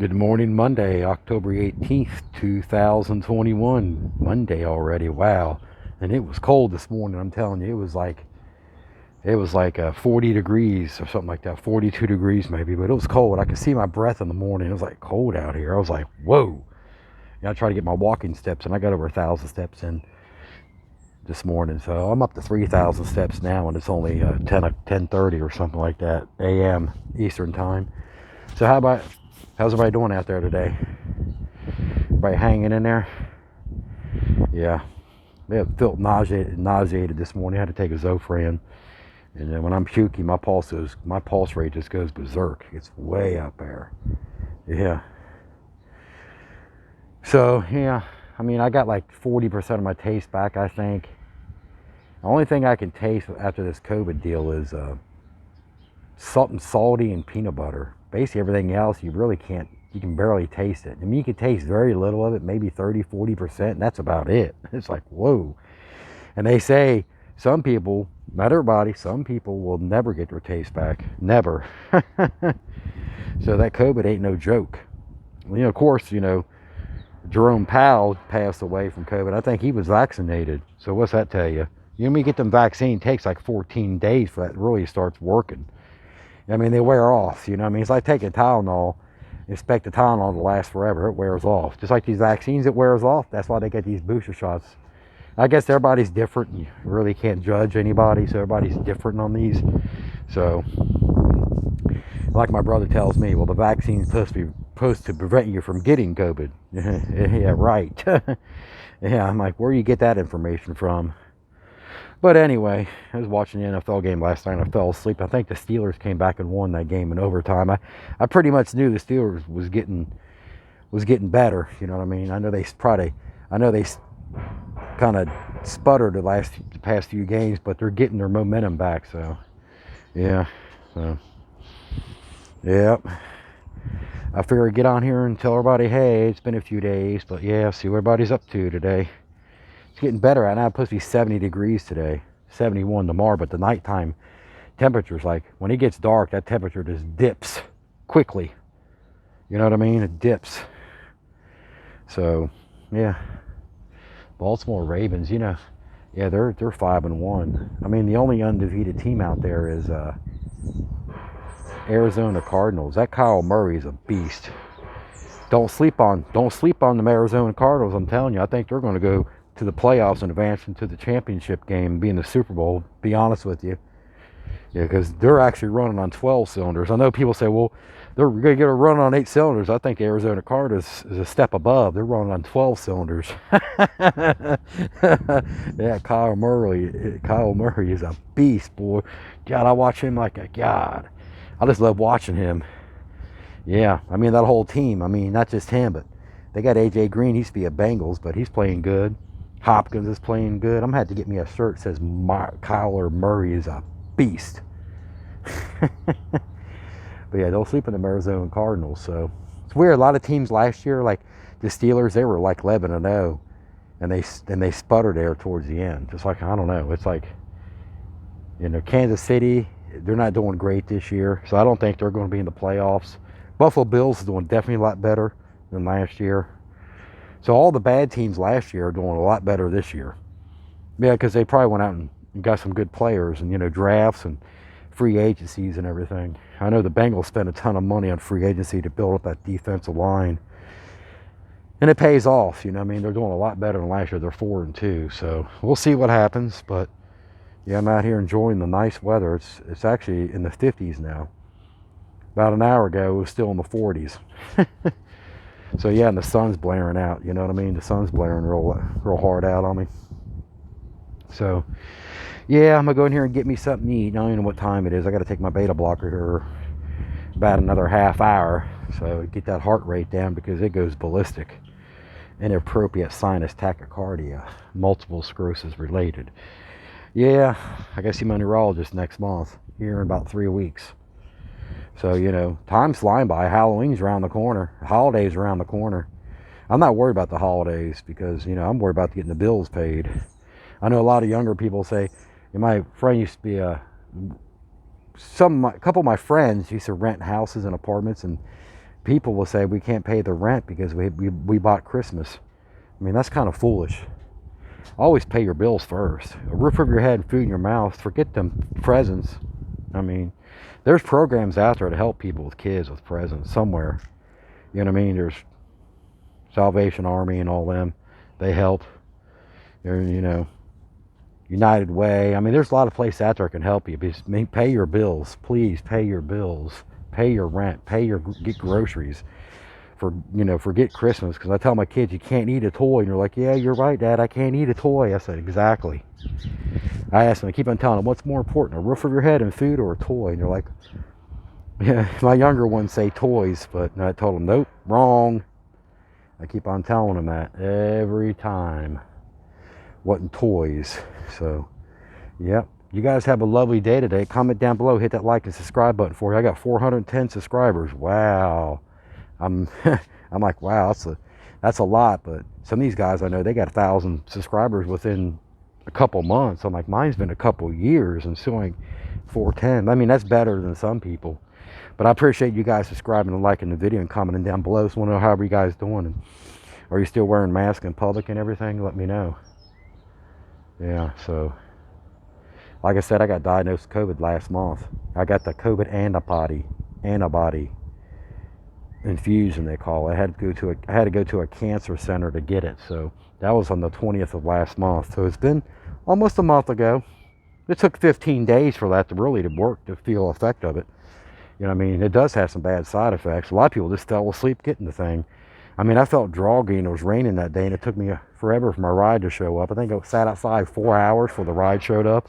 Good morning, Monday, October 18th, 2021. Monday already, wow. And it was cold this morning, I'm telling you. It was like 40 degrees or something like that, 42 degrees maybe, but it was cold. I could see my breath in the morning. It was like cold out here. I was like, whoa. I tried to get my walking steps, and I got over 1,000 steps in this morning. So I'm up to 3,000 steps now, and it's only 10:30 or something like that, a.m. Eastern time. So how's everybody doing out there today? Everybody hanging in there? Yeah. I felt nauseated this morning. I had to take a Zofran. And then when I'm puking, my pulse rate just goes berserk. It's way up there. Yeah. So yeah, I mean, I got like 40% of my taste back, I think. The only thing I can taste after this COVID deal is something salty and peanut butter. Basically everything else you really can't, you can barely taste it. I mean, you can taste very little of it, maybe 30-40%, and that's about it. It's like, whoa. And they say some people, not everybody, some people will never get their taste back. Never. So that COVID ain't no joke. Of course, Jerome Powell passed away from COVID. I think he was vaccinated. So what's that tell you? When you get them vaccine, it takes like 14 days for that really starts working. I mean, they wear off, I mean, it's like taking Tylenol. Expect the Tylenol to last forever. It wears off. Just like these vaccines, it wears off. That's why they get these booster shots. I guess everybody's different. You really can't judge anybody, so everybody's different on these. So, like my brother tells me, well, the vaccine's supposed to prevent you from getting COVID. Yeah, right. Yeah, I'm like, where do you get that information from? But anyway, I was watching the NFL game last night and I fell asleep. I think the Steelers came back and won that game in overtime. I pretty much knew the Steelers was getting better. You know what I mean? I know they kind of sputtered the past few games, but they're getting their momentum back. So yeah, so yeah. I figured get on here and tell everybody, hey, it's been a few days, but yeah, see what everybody's up to today. It's getting better. Right now it's supposed to be 70 degrees today, 71 tomorrow, but the nighttime temperature's like, when it gets dark, that temperature just dips quickly. You know what I mean? It dips. So, yeah. Baltimore Ravens, yeah, they're 5-1. I mean, the only undefeated team out there is Arizona Cardinals. That Kyle Murray is a beast. Don't sleep on the Arizona Cardinals. I'm telling you, I think they're going to go to the playoffs and advance into the championship game, be in the Super Bowl. Be honest with you, yeah, because they're actually running on 12 cylinders. I know people say, well, they're going to get a run on 8 cylinders. I think the Arizona Cardinals is a step above. They're running on 12 cylinders. Yeah, Kyle Murray is a beast, boy. God, I watch him like a god. I just love watching him. Yeah, I mean, that whole team. I mean, not just him, but they got A.J. Green. He used to be a Bengals, but he's playing good. Hopkins is playing good. I'm going to have to get me a shirt that says Kyler Murray is a beast. But yeah, don't sleep in the Arizona Cardinals. So it's weird. A lot of teams last year, like the Steelers, they were like 11-0, and they sputtered there towards the end. Just like, I don't know. It's like, Kansas City, they're not doing great this year, so I don't think they're going to be in the playoffs. Buffalo Bills is doing definitely a lot better than last year. So all the bad teams last year are doing a lot better this year. Yeah, because they probably went out and got some good players and, drafts and free agencies and everything. I know the Bengals spent a ton of money on free agency to build up that defensive line. And it pays off, I mean, they're doing a lot better than last year. They're 4-2, so we'll see what happens. But yeah, I'm out here enjoying the nice weather. It's actually in the 50s now. About an hour ago, it was still in the 40s. So yeah, and the sun's blaring out. You know what I mean? The sun's blaring real hard out on me. So yeah, I'm gonna go in here and get me something to eat. I don't even know what time it is. I got to take my beta blocker here about another half hour, so get that heart rate down because it goes ballistic. Inappropriate sinus tachycardia, multiple sclerosis related. Yeah, I gotta see my neurologist next month, here in about 3 weeks. So, time's flying by. Halloween's around the corner. Holidays around the corner. I'm not worried about the holidays because, I'm worried about getting the bills paid. I know a lot of younger people say, my friend used to be a couple of my friends used to rent houses and apartments, and People will say we can't pay the rent because we bought Christmas. I mean, that's kind of foolish. Always pay your bills first. A roof over your head, food in your mouth. Forget them presents. I mean, there's programs out there to help people with kids with presents somewhere. You know what I mean? There's Salvation Army and all them. They help. They're, you know, United Way. I mean, there's a lot of places out there that can help you. Just pay your bills. Please pay your bills. Pay your rent. Get groceries. Forget Christmas. Because I tell my kids, you can't eat a toy. And they're like, yeah, you're right, Dad. I can't eat a toy. I said, exactly. I asked them, I keep on telling them, what's more important, a roof over your head and food or a toy? And they're like, yeah, my younger ones say toys. But I told them, nope, wrong. I keep on telling them that every time. Wasn't toys. So, yep. You guys have a lovely day today. Comment down below. Hit that like and subscribe button for you. I got 410 subscribers. Wow. I'm like, wow, that's a lot. But some of these guys I know, they got 1,000 subscribers within a couple months. I'm like, mine's been a couple years and still like 410. I mean, that's better than some people. But I appreciate you guys subscribing and liking the video and commenting down below. So I want to know how are you guys doing. And are you still wearing masks in public and everything? Let me know. Yeah, so like I said, I got diagnosed with COVID last month. I got the COVID antibody infusion, they call it. I had to go to a cancer center to get it. So that was on the 20th of last month. So it's been almost a month ago. It took 15 days for that to really work, to feel effect of it. You know what I mean? It does have some bad side effects. A lot of people just fell asleep getting the thing. I mean, I felt droggy and it was raining that day and it took me forever for my ride to show up. I think I sat outside 4 hours before the ride showed up.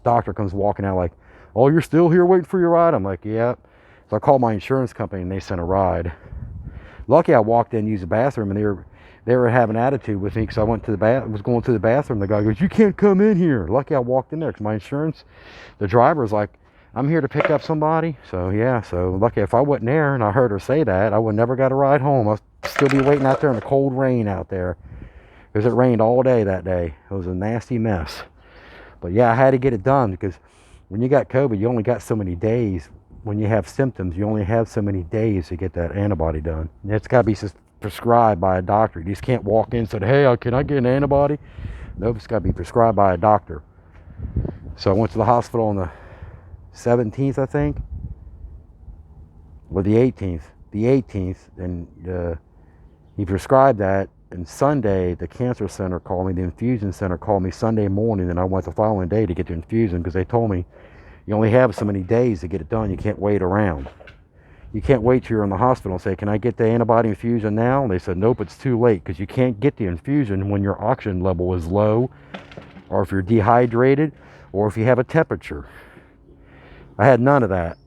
Doctor comes walking out like, oh, you're still here waiting for your ride? I'm like, yeah. So I called my insurance company and they sent a ride. Lucky I walked in and used the bathroom and they were having attitude with me because I was going to the bathroom. The guy goes, you can't come in here. Lucky I walked in there because my insurance, the driver was like, I'm here to pick up somebody. So yeah, so lucky if I wasn't there and I heard her say that, I would never got a ride home. I'd still be waiting out there in the cold rain out there. Because it rained all day that day. It was a nasty mess. But yeah, I had to get it done because when you got COVID, you only got so many days. When you have symptoms, you only have so many days to get that antibody done. And it's got to be prescribed by a doctor. You just can't walk in and say, hey, can I get an antibody? Nope, it's got to be prescribed by a doctor. So I went to the hospital on the 17th, I think, or the 18th. The 18th, and he prescribed that. And Sunday, the cancer center called me, the infusion center called me Sunday morning, and I went the following day to get the infusion because they told me you only have so many days to get it done. You can't wait around. You can't wait till you're in the hospital and say, can I get the antibody infusion now? And they said, nope, it's too late because you can't get the infusion when your oxygen level is low, or if you're dehydrated, or if you have a temperature. I had none of that.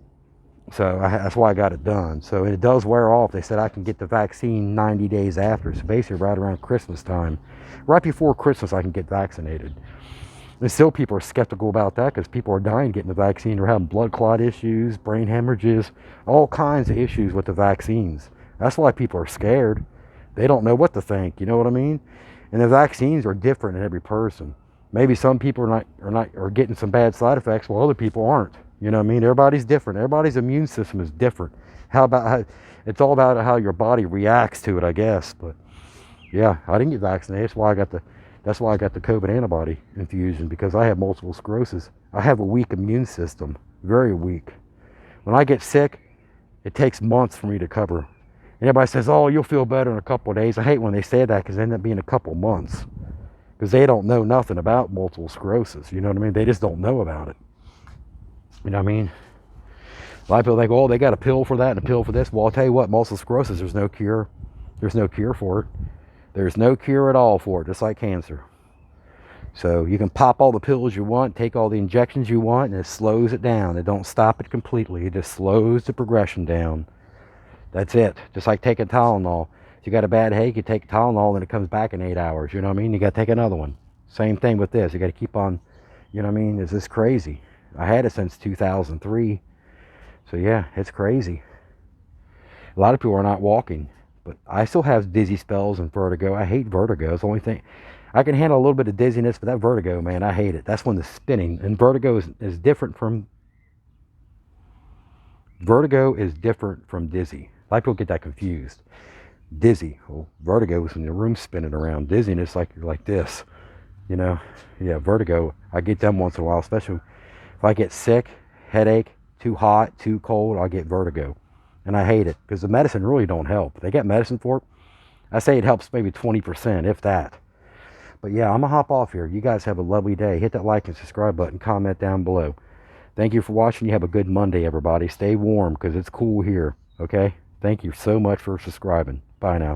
So that's why I got it done. So it does wear off. They said I can get the vaccine 90 days after. So basically right around Christmas time. Right before Christmas I can get vaccinated. And still people are skeptical about that because people are dying getting the vaccine. They're having blood clot issues, brain hemorrhages, all kinds of issues with the vaccines. That's why people are scared. They don't know what to think, you know what I mean? And the vaccines are different in every person. Maybe some people are getting some bad side effects while other people aren't. You know what I mean? Everybody's different. Everybody's immune system is different. It's all about how your body reacts to it, I guess. But yeah, I didn't get vaccinated. That's why I got the COVID antibody infusion, because I have multiple sclerosis. I have a weak immune system, very weak. When I get sick, it takes months for me to recover. And everybody says, oh, you'll feel better in a couple of days. I hate when they say that because it ends up being a couple months because they don't know nothing about multiple sclerosis. You know what I mean? They just don't know about it. You know what I mean? A lot of people think, oh, they got a pill for that and a pill for this. Well, I'll tell you what, multiple sclerosis, there's no cure. There's no cure for it. There's no cure at all for it, just like cancer. So you can pop all the pills you want, take all the injections you want, and it slows it down. It don't stop it completely. It just slows the progression down. That's it. Just like taking Tylenol. If you got a bad headache, you take Tylenol and it comes back in 8 hours. You know what I mean? You got to take another one. Same thing with this. You got to keep on, you know what I mean? Is this crazy? I had it since 2003. So yeah, it's crazy. A lot of people are not walking, but I still have dizzy spells and vertigo. I hate vertigo. It's the only thing. I can handle a little bit of dizziness, but that vertigo, man, I hate it. That's when the spinning. And vertigo is different from dizzy. lot of people get that confused. Dizzy. Well, vertigo is when the room's spinning around. Dizziness, like you're like this. You know, yeah, vertigo. I get them once in a while, especially if I get sick, headache, too hot, too cold, I'll get vertigo. And I hate it because the medicine really don't help. They got medicine for it. I say it helps maybe 20%, if that. But yeah, I'm going to hop off here. You guys have a lovely day. Hit that like and subscribe button. Comment down below. Thank you for watching. You have a good Monday, everybody. Stay warm because it's cool here. Okay? Thank you so much for subscribing. Bye now.